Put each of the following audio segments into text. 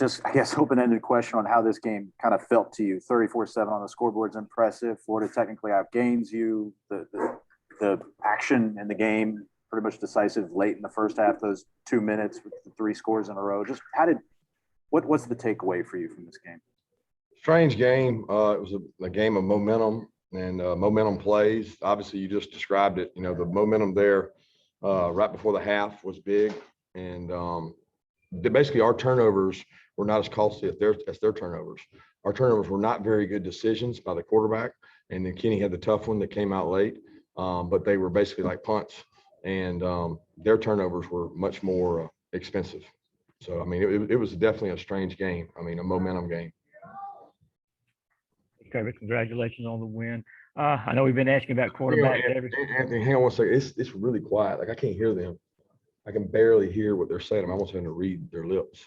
just, I guess, open-ended question on how this game kind of felt to you. 34-7 on the scoreboard's impressive. Florida technically outgains you. The action in the game pretty much decisive late in the first half, those 2 minutes with the 3 scores in a row. Just what's the takeaway for you from this game? Strange game. It was a game of momentum and momentum plays. Obviously, you just described it. You know, the momentum there right before the half was big. And basically our turnovers were not as costly as their turnovers. Our turnovers were not very good decisions by the quarterback. And then Kenny had the tough one that came out late. But they were basically like punts. And their turnovers were much more expensive. So, I mean, it was definitely a strange game. I mean, a momentum game. Kirby, congratulations on the win. I know we've been asking about quarterbacks. Anthony, hang on one second. It's really quiet. Like, I can't hear them. I can barely hear what they're saying. I'm almost having to read their lips.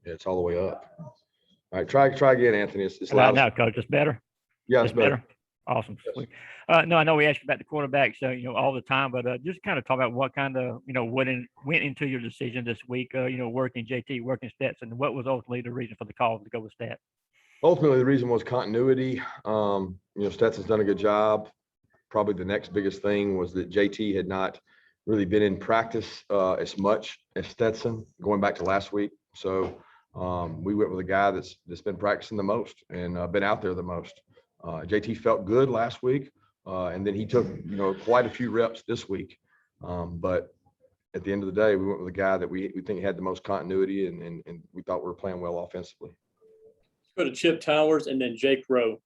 Yeah, it's all the way up. All right, try again, Anthony. It's loud. Now, Coach, it's better. Yeah, it's better. Awesome. Yes. No, I know we asked about the quarterbacks, all the time, but just kind of talk about what kind of, what went into your decision this week, working JT, working Stetson, and what was ultimately the reason for the call to go with Stat? Ultimately, the reason was continuity. Stetson's done a good job. Probably the next biggest thing was that JT had not really been in practice as much as Stetson going back to last week. So we went with a guy that's been practicing the most and been out there the most. JT felt good last week, and then he took, quite a few reps this week. But at the end of the day, we went with a guy that we think had the most continuity, and we thought we were playing well offensively. Let's go to Chip Towers and then Jake Rowe.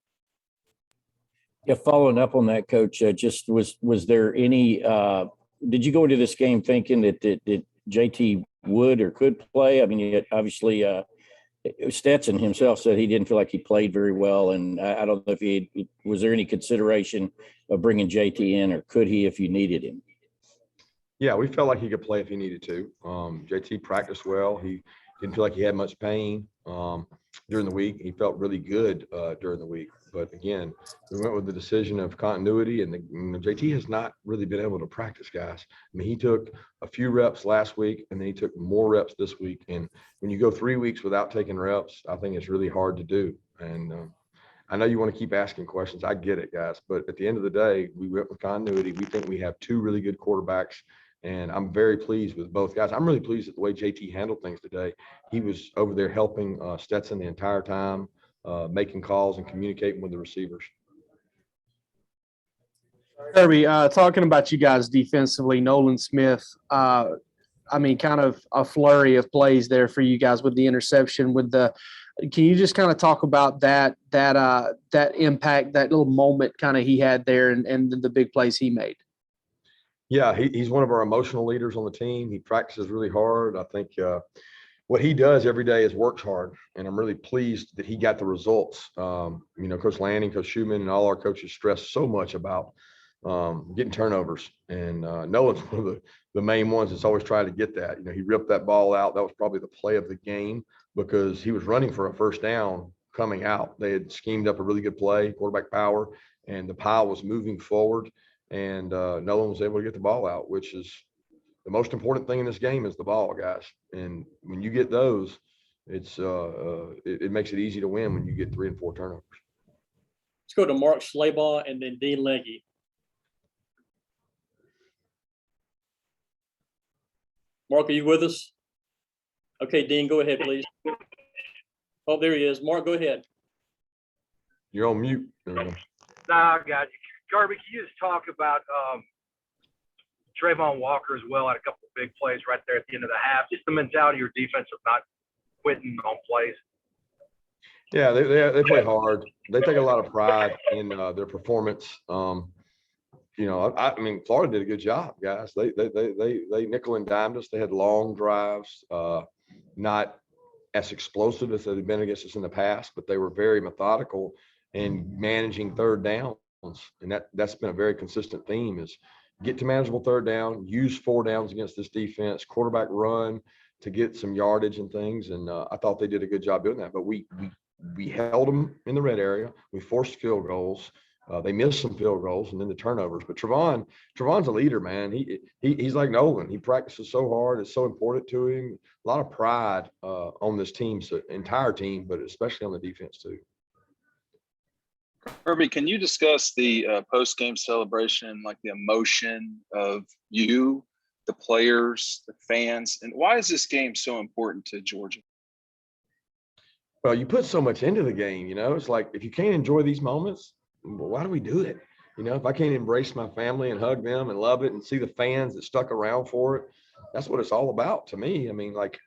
Yeah, following up on that, Coach, just was there any did you go into this game thinking that JT would or could play? I mean, obviously Stetson himself said he didn't feel like he played very well, and I don't know if was there any consideration of bringing JT in, or could he if you needed him? Yeah, we felt like he could play if he needed to. JT practiced well. He didn't feel like he had much pain during the week. He felt really good during the week. But again, we went with the decision of continuity, and JT has not really been able to practice, guys. I mean, he took a few reps last week, and then he took more reps this week. And when you go 3 weeks without taking reps, I think it's really hard to do. And I know you want to keep asking questions. I get it, guys. But at the end of the day, we went with continuity. We think we have 2 really good quarterbacks. And I'm very pleased with both guys. I'm really pleased with the way JT handled things today. He was over there helping Stetson the entire time, making calls and communicating with the receivers. Kirby, talking about you guys defensively, Nolan Smith, kind of a flurry of plays there for you guys with the interception. Can you just kind of talk about that impact, that little moment kind of he had there, and the big plays he made? Yeah, he's one of our emotional leaders on the team. He practices really hard. I think what he does every day is works hard, and I'm really pleased that he got the results. Coach Lanning, Coach Schumann, and all our coaches stress so much about getting turnovers, and Nolan's one of the main ones that's always trying to get that. He ripped that ball out. That was probably the play of the game because he was running for a first down coming out. They had schemed up a really good play, quarterback power, and the pile was moving forward. And Nolan was able to get the ball out, which is the most important thing in this game is the ball, guys. And when you get those, it makes it easy to win when you get 3 and 4 turnovers. Let's go to Mark Schleybaugh and then Dean Legge. Mark, are you with us? Okay, Dean, go ahead, please. Oh, there he is. Mark, go ahead. You're on mute. Nah, I got you. Kirby, can you just talk about Trayvon Walker as well? Had a couple of big plays right there at the end of the half. Just the mentality of your defense of not quitting on plays. Yeah, they play hard. They take a lot of pride in their performance. Florida did a good job, guys. They nickel and dimed us. They had long drives, not as explosive as they've been against us in the past, but they were very methodical in managing third downs. And that's been a very consistent theme is get to manageable third down, use 4 downs against this defense, quarterback run to get some yardage and things. And I thought they did a good job doing that. But we held them in the red area. We forced field goals. They missed some field goals and then the turnovers. But Trayvon's a leader, man. He's like Nolan. He practices so hard. It's so important to him. A lot of pride on this team's entire team, but especially on the defense too. Kirby, can you discuss the post-game celebration, like the emotion of you, the players, the fans, and why is this game so important to Georgia? Well, you put so much into the game, it's like if you can't enjoy these moments, well, why do we do it? If I can't embrace my family and hug them and love it and see the fans that stuck around for it, that's what it's all about to me. I mean, like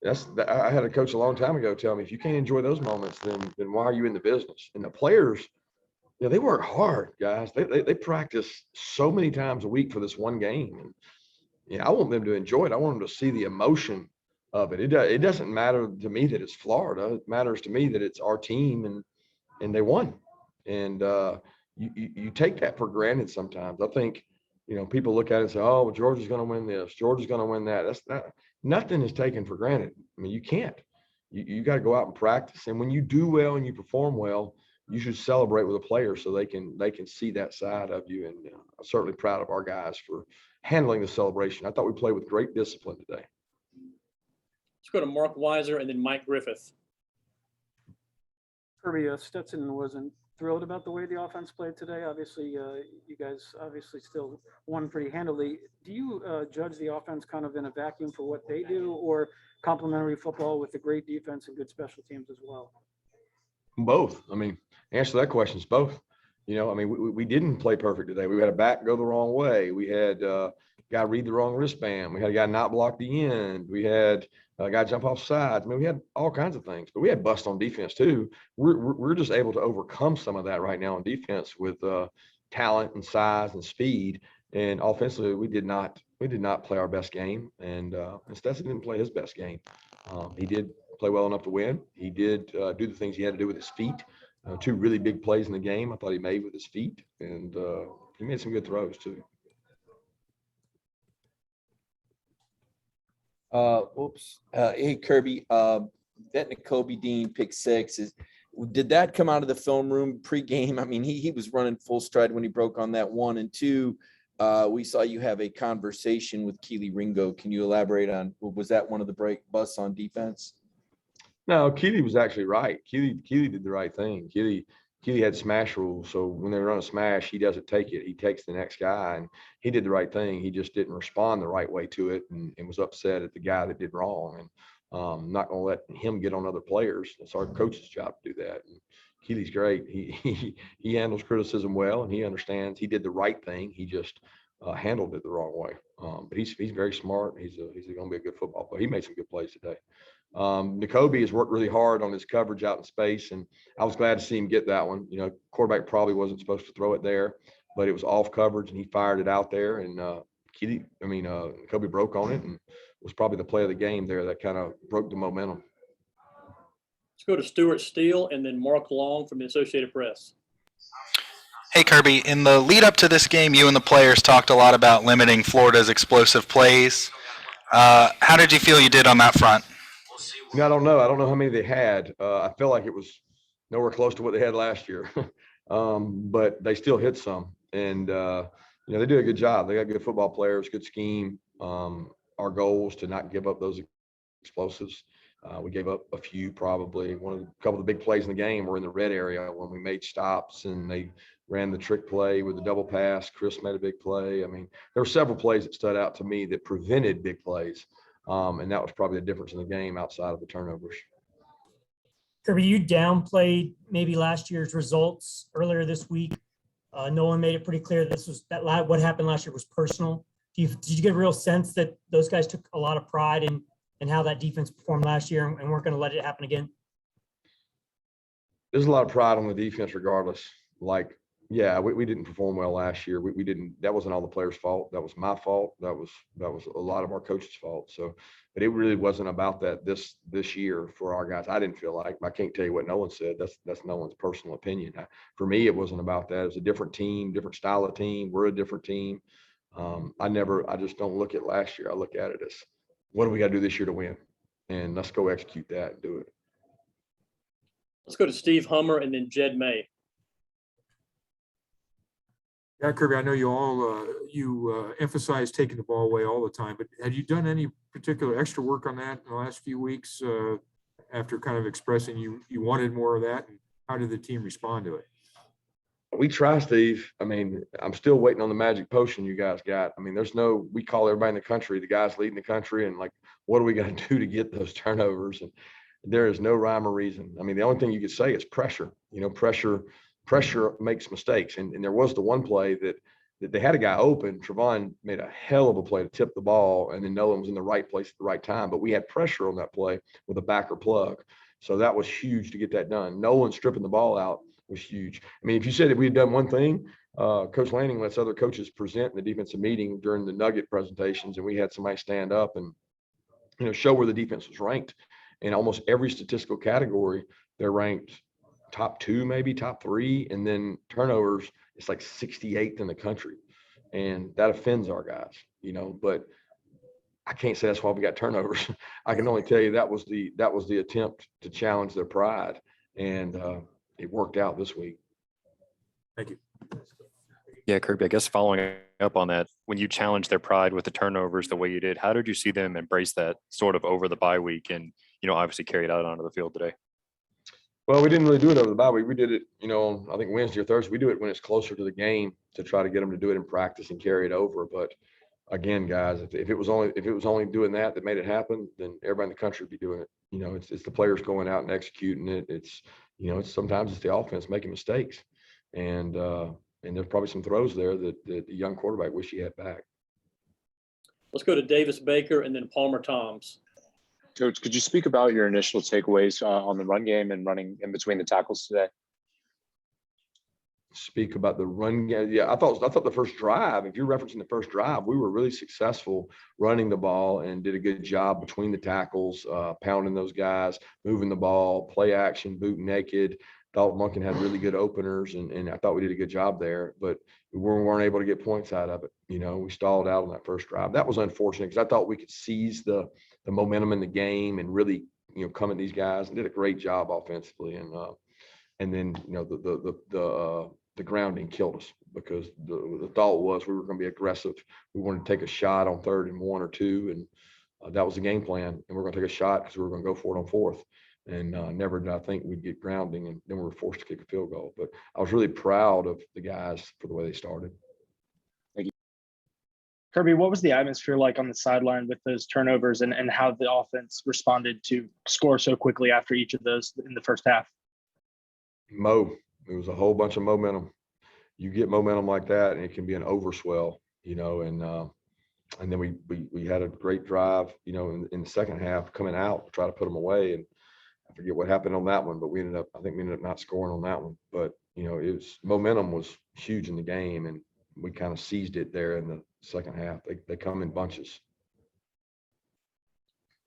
I had a coach a long time ago tell me, if you can't enjoy those moments, then why are you in the business? And the players, they work hard, guys. They practice so many times a week for this one game. And I want them to enjoy it. I want them to see the emotion of it. It doesn't matter to me that it's Florida. It matters to me that it's our team and they won. And you take that for granted sometimes. I think, people look at it and say, oh, well, Georgia's going to win this. Georgia's going to win that. Nothing is taken for granted. I mean, you can't. You got to go out and practice. And when you do well and you perform well, you should celebrate with the players so they can see that side of you. And I'm certainly proud of our guys for handling the celebration. I thought we played with great discipline today. Let's go to Mark Weiser and then Mike Griffith. Kirby, Stetson wasn't thrilled about the way the offense played today. Obviously, you guys still won pretty handily. Do you judge the offense kind of in a vacuum for what they do, or complementary football with a great defense and good special teams as well? Both. I mean, answer that question is both. We didn't play perfect today. We had a back go the wrong way. We had a guy read the wrong wristband. We had a guy not block the end. We had a guy jump off sides. I mean, we had all kinds of things, but we had bust on defense too. We're just able to overcome some of that right now on defense with talent and size and speed. And offensively, we did not play our best game. And Stetson didn't play his best game. He did play well enough to win. He did do the things he had to do with his feet. Two really big plays in the game I thought he made with his feet, and he made some good throws too. Hey, Kirby, that Nakobe Dean pick six, did that come out of the film room pregame? I mean, he was running full stride when he broke on that 1 and 2. We saw you have a conversation with Keely Ringo. Can you elaborate on, was that one of the break busts on defense? No, Keely was actually right. Keely did the right thing. Keely had smash rules. So when they run a smash, he doesn't take it. He takes the next guy, and he did the right thing. He just didn't respond the right way to it and was upset at the guy that did wrong. And I'm not going to let him get on other players. It's our coach's job to do that. And Keely's great. He handles criticism well, and he understands he did the right thing. He just handled it the wrong way. But he's very smart. He's going to be a good football player. He made some good plays today. Nakobe has worked really hard on his coverage out in space, and I was glad to see him get that one. Quarterback probably wasn't supposed to throw it there, but it was off coverage and he fired it out there. And Nakobe broke on it and was probably the play of the game there that kind of broke the momentum. Let's go to Stuart Steele and then Mark Long from the Associated Press. Hey, Kirby, in the lead up to this game, you and the players talked a lot about limiting Florida's explosive plays. How did you feel you did on that front? I don't know. I don't know how many they had. I feel like it was nowhere close to what they had last year, but they still hit some. And, they do a good job. They got good football players, good scheme. Our goal is to not give up those explosives. We gave up a few probably. A couple of the big plays in the game were in the red area when we made stops and they ran the trick play with the double pass. Chris made a big play. I mean, there were several plays that stood out to me that prevented big plays. And that was probably the difference in the game outside of the turnovers. Kirby, you downplayed maybe last year's results earlier this week. Nolan made it pretty clear what happened last year was personal. Did you get a real sense that those guys took a lot of pride in how that defense performed last year and weren't going to let it happen again? There's a lot of pride on the defense regardless. We didn't perform well last year. We didn't. That wasn't all the players' fault. That was my fault. That was a lot of our coaches' fault. So, but it really wasn't about that this year for our guys. I didn't feel like. I can't tell you what Nolan said. That's Nolan's personal opinion. For me, it wasn't about that. It was a different team, different style of team. We're a different team. I just don't look at last year. I look at it as what do we got to do this year to win, and let's go execute that and do it. Let's go to Steve Hummer and then Jed May. Yeah, Kirby, I know you all, emphasize taking the ball away all the time, but have you done any particular extra work on that in the last few weeks after kind of expressing you wanted more of that? And how did the team respond to it? We try, Steve. I mean, I'm still waiting on the magic potion you guys got. I mean, we call everybody in the country, the guys leading the country, and like, what do we got to do to get those turnovers? And there is no rhyme or reason. I mean, the only thing you could say is pressure. Pressure makes mistakes. And there was the one play that they had a guy open. Trayvon made a hell of a play to tip the ball, and then Nolan was in the right place at the right time. But we had pressure on that play with a backer plug. So that was huge to get that done. Nolan stripping the ball out was huge. I mean, if you said that we had done one thing, Coach Lanning lets other coaches present in the defensive meeting during the Nugget presentations, and we had somebody stand up and, show where the defense was ranked. In almost every statistical category, they're ranked top 2, maybe top 3, and then turnovers, it's like 68th in the country. And that offends our guys, but I can't say that's why we got turnovers. I can only tell you that was the attempt to challenge their pride. And it worked out this week. Thank you. Yeah, Kirby, I guess following up on that, when you challenged their pride with the turnovers the way you did, how did you see them embrace that sort of over the bye week and, obviously carry it out onto the field today? Well, we didn't really do it over the bye week. We did it, I think Wednesday or Thursday. We do it when it's closer to the game to try to get them to do it in practice and carry it over. But again, guys, if it was only doing that made it happen, then everybody in the country would be doing it. It's the players going out and executing it. It's sometimes it's the offense making mistakes, and there's probably some throws there that the young quarterback wish he had back. Let's go to Davis Baker and then Palmer Toms. Coach, could you speak about your initial takeaways on the run game and running in between the tackles today? Speak about the run game. Yeah, I thought the first drive, if you're referencing the first drive, we were really successful running the ball and did a good job between the tackles, pounding those guys, moving the ball, play action, boot naked. Thought Monken had really good openers, and I thought we did a good job there, but we weren't able to get points out of it. We stalled out on that first drive. That was unfortunate because I thought we could seize the momentum in the game and really, come at these guys, and did a great job offensively. And then, the grounding killed us because the thought was we were going to be aggressive. We wanted to take a shot on 3rd and 1 or 2, and that was the game plan. And we're going to take a shot because we were going to go for it on 4th. And never did I think we'd get grounding, and then we were forced to kick a field goal. But I was really proud of the guys for the way they started. Thank you. Kirby, what was the atmosphere like on the sideline with those turnovers and how the offense responded to score so quickly after each of those in the first half? It was a whole bunch of momentum. You get momentum like that, and it can be an overswell, and then we had a great drive, in the second half coming out to try to put them away. And I forget what happened on that one, but we ended up not scoring on that one. But, momentum was huge in the game, and we kind of seized it there in the second half. They come in bunches.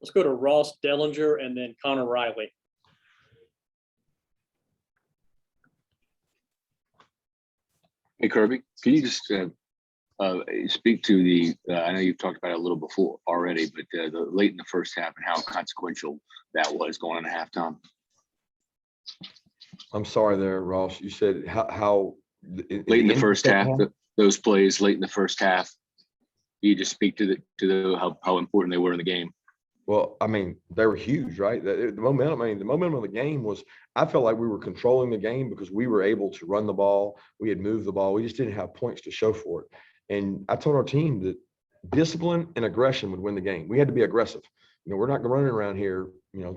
Let's go to Ross Dellinger and then Connor Riley. Hey, Kirby, can you just speak to the, I know you've talked about it a little before already, but the late in the first half and how consequential that was going into halftime? I'm sorry there, Ross. You said how late in the first half, those plays late in the first half. You just speak to how important they were in the game. Well, I mean, they were huge, right? The momentum of the game was, I felt like we were controlling the game because we were able to run the ball. We had moved the ball. We just didn't have points to show for it. And I told our team that discipline and aggression would win the game. We had to be aggressive. We're not running around here,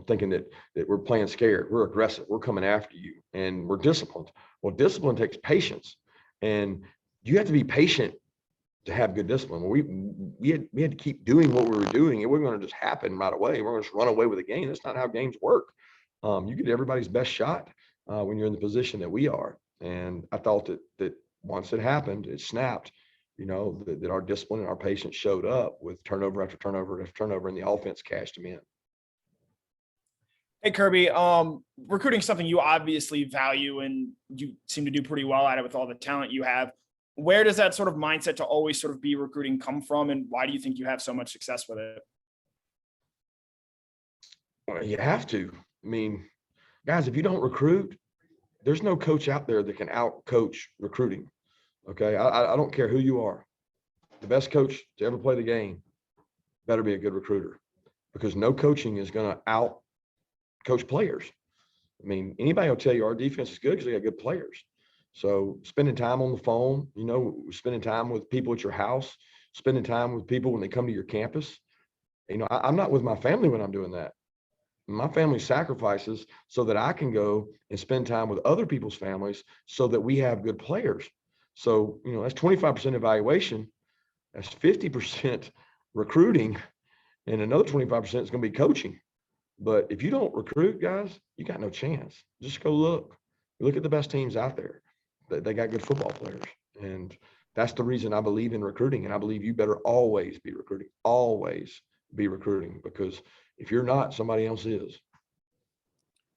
thinking that we're playing scared. We're aggressive. We're coming after you, and we're disciplined. Well, discipline takes patience, and you have to be patient to have good discipline. We had to keep doing what we were doing. It wasn't going to just happen right away. We're going to just run away with the game. That's not how games work. You get everybody's best shot when you're in the position that we are. And I thought that once it happened, it snapped. That our discipline and our patience showed up with turnover after turnover after turnover, and the offense cashed them in. Hey, Kirby, recruiting something you obviously value, and you seem to do pretty well at it with all the talent you have. Where does that sort of mindset to always sort of be recruiting come from, and why do you think you have so much success with it? Well, you have to. I mean, guys, if you don't recruit, there's no coach out there that can out-coach recruiting. Okay. I don't care who you are. The best coach to ever play the game better be a good recruiter, because no coaching is going to out coach players. I mean, anybody will tell you our defense is good because they got good players. So spending time on the phone, spending time with people at your house, spending time with people when they come to your campus. I'm not with my family when I'm doing that. My family sacrifices so that I can go and spend time with other people's families so that we have good players. So, that's 25% evaluation. That's 50% recruiting, and another 25% is going to be coaching. But if you don't recruit, guys, you got no chance. Just go look. Look at the best teams out there. They got good football players. And that's the reason I believe in recruiting. And I believe you better always be recruiting. Always be recruiting. Because if you're not, somebody else is.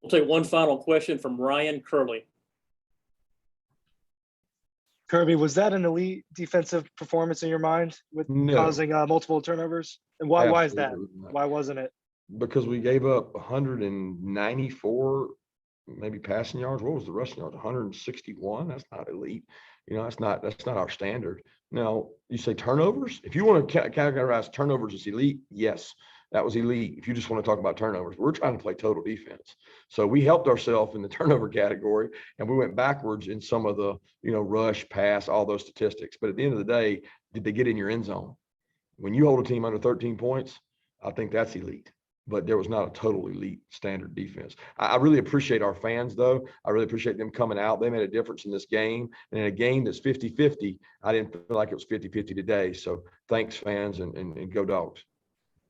We'll take one final question from Ryan Curley. Kirby, was that an elite defensive performance in your mind with causing multiple turnovers? And why is that? Why wasn't it? Because we gave up 194 maybe passing yards. What was the rushing yards? 161. That's not elite. That's not our standard. Now, you say turnovers. If you want to categorize turnovers as elite, yes, that was elite. If you just want to talk about turnovers, we're trying to play total defense. So we helped ourselves in the turnover category, and we went backwards in some of the, rush, pass, all those statistics. But at the end of the day, did they get in your end zone? When you hold a team under 13 points, I think that's elite. But there was not a total elite standard defense. I really appreciate our fans, though. I really appreciate them coming out. They made a difference in this game. And in a game that's 50-50, I didn't feel like it was 50-50 today. So thanks, fans, and go Dogs.